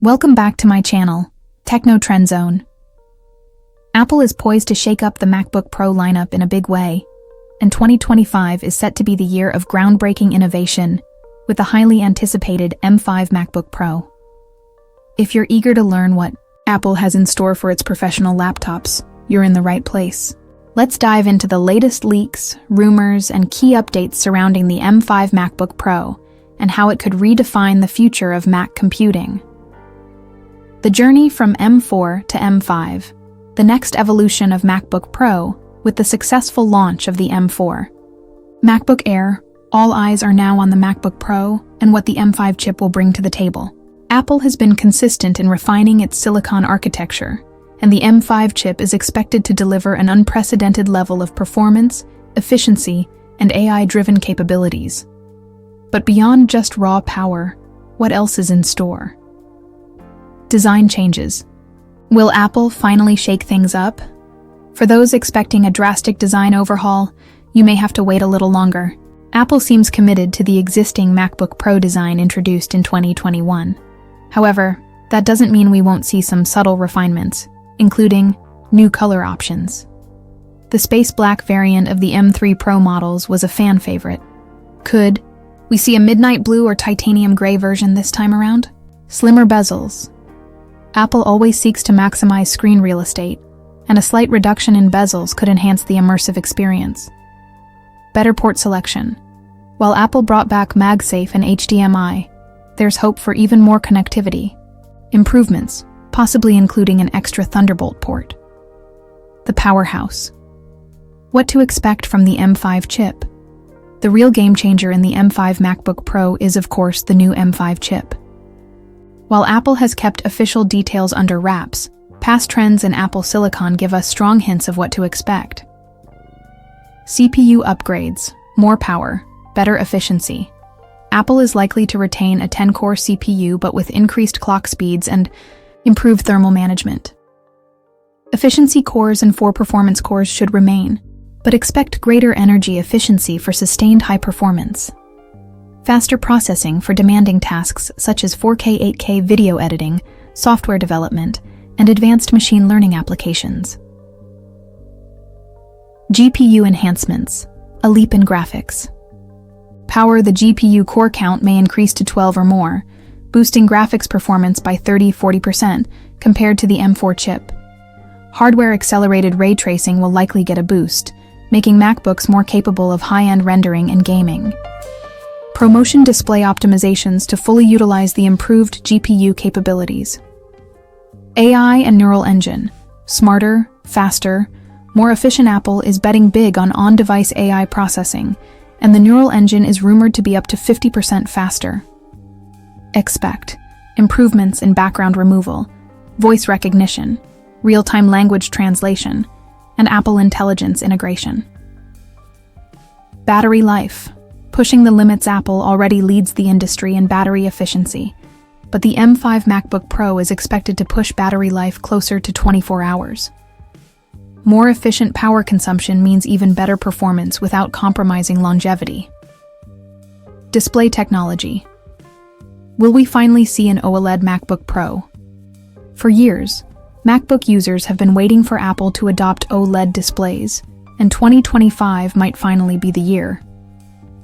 Welcome back to my channel, Techno Trend Zone. Apple is poised to shake up the MacBook Pro lineup in a big way, and 2025 is set to be the year of groundbreaking innovation with the highly anticipated M5 MacBook Pro. If you're eager to learn what Apple has in store for its professional laptops, you're in the right place. Let's dive into the latest leaks, rumors, and key updates surrounding the M5 MacBook Pro and how it could redefine the future of Mac computing. The journey from M4 to M5, the next evolution of MacBook Pro with the successful launch of the M4. MacBook Air, all eyes are now on the MacBook Pro and what the M5 chip will bring to the table. Apple has been consistent in refining its silicon architecture, and the M5 chip is expected to deliver an unprecedented level of performance, efficiency, and AI-driven capabilities. But beyond just raw power, what else is in store? Design changes. Will Apple finally shake things up? For those expecting a drastic design overhaul, you may have to wait a little longer. Apple seems committed to the existing MacBook Pro design introduced in 2021. However, that doesn't mean we won't see some subtle refinements, including new color options. The space black variant of the M3 Pro models was a fan favorite. Could we see a midnight blue or titanium gray version this time around? Slimmer bezels. Apple always seeks to maximize screen real estate, and a slight reduction in bezels could enhance the immersive experience. Better port selection. While Apple brought back MagSafe and HDMI, there's hope for even more connectivity. Improvements, possibly including an extra Thunderbolt port. The powerhouse. What to expect from the M5 chip? The real game changer in the M5 MacBook Pro is, of course, the new M5 chip. While Apple has kept official details under wraps, past trends in Apple Silicon give us strong hints of what to expect. CPU upgrades, more power, better efficiency. Apple is likely to retain a 10-core CPU but with increased clock speeds and improved thermal management. Efficiency cores and 4 performance cores should remain, but expect greater energy efficiency for sustained high performance. Faster processing for demanding tasks such as 4K, 8K video editing, software development, and advanced machine learning applications. GPU enhancements, a leap in graphics. The GPU core count may increase to 12 or more, boosting graphics performance by 30–40% compared to the M4 chip. Hardware-accelerated ray tracing will likely get a boost, making MacBooks more capable of high-end rendering and gaming. ProMotion display optimizations to fully utilize the improved GPU capabilities. AI and neural engine. Smarter, faster, more efficient. Apple is betting big on device AI processing, and the neural engine is rumored to be up to 50% faster. Expect improvements in background removal, voice recognition, real-time language translation, and Apple Intelligence integration. Battery life. Pushing the limits. Apple already leads the industry in battery efficiency, but the M5 MacBook Pro is expected to push battery life closer to 24 hours. More efficient power consumption means even better performance without compromising longevity. Display technology. Will we finally see an OLED MacBook Pro? For years, MacBook users have been waiting for Apple to adopt OLED displays, and 2025 might finally be the year.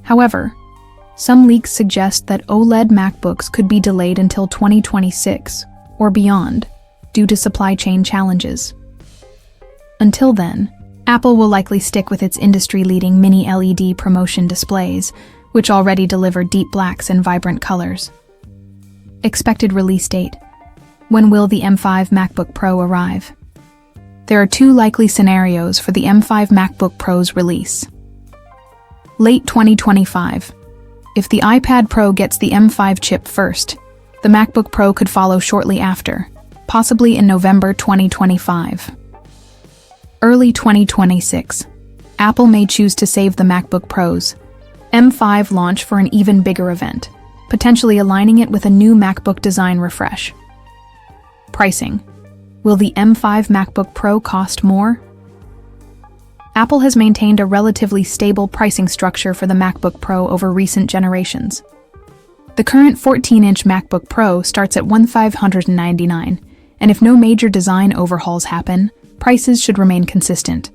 However, some leaks suggest that OLED MacBooks could be delayed until 2026 or beyond due to supply chain challenges. Until then, Apple will likely stick with its industry-leading mini LED ProMotion displays, which already deliver deep blacks and vibrant colors. Expected release date. When will the M5 MacBook Pro arrive? There are 2 likely scenarios for the M5 MacBook Pro's release. Late 2025. If the iPad Pro gets the M5 chip first, the MacBook Pro could follow shortly after, possibly in November 2025. Early 2026. Apple may choose to save the MacBook Pro's M5 launch for an even bigger event, potentially aligning it with a new MacBook design refresh. Pricing. Will the M5 MacBook Pro cost more? Apple has maintained a relatively stable pricing structure for the MacBook Pro over recent generations. The current 14-inch MacBook Pro starts at $1,599, and if no major design overhauls happen, prices should remain consistent.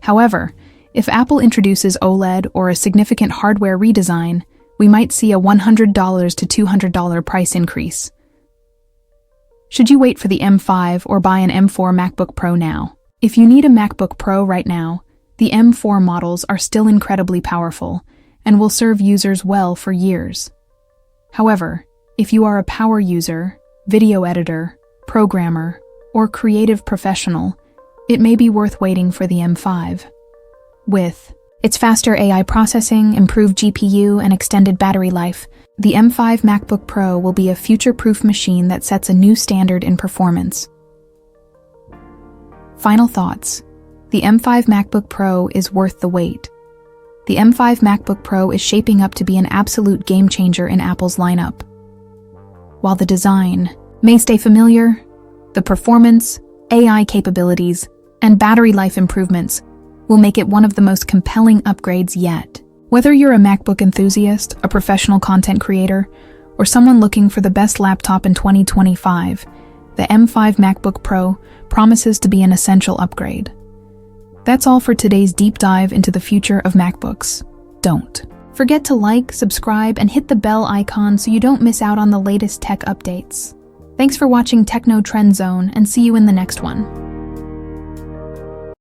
However, if Apple introduces OLED or a significant hardware redesign, we might see a $100 to $200 price increase. Should you wait for the M5 or buy an M4 MacBook Pro now? If you need a MacBook Pro right now, the M4 models are still incredibly powerful and will serve users well for years. However, if you are a power user, video editor, programmer, or creative professional, it may be worth waiting for the M5. With its faster AI processing, improved GPU, and extended battery life, the M5 MacBook Pro will be a future-proof machine that sets a new standard in performance. Final thoughts. The M5 MacBook Pro is worth the wait. The M5 MacBook Pro is shaping up to be an absolute game-changer in Apple's lineup. While the design may stay familiar, the performance, AI capabilities, and battery life improvements will make it one of the most compelling upgrades yet. Whether you're a MacBook enthusiast, a professional content creator, or someone looking for the best laptop in 2025, the M5 MacBook Pro promises to be an essential upgrade. That's all for today's deep dive into the future of MacBooks. Don't forget to like, subscribe, and hit the bell icon so you don't miss out on the latest tech updates. Thanks for watching Techno Trend Zone, and see you in the next one.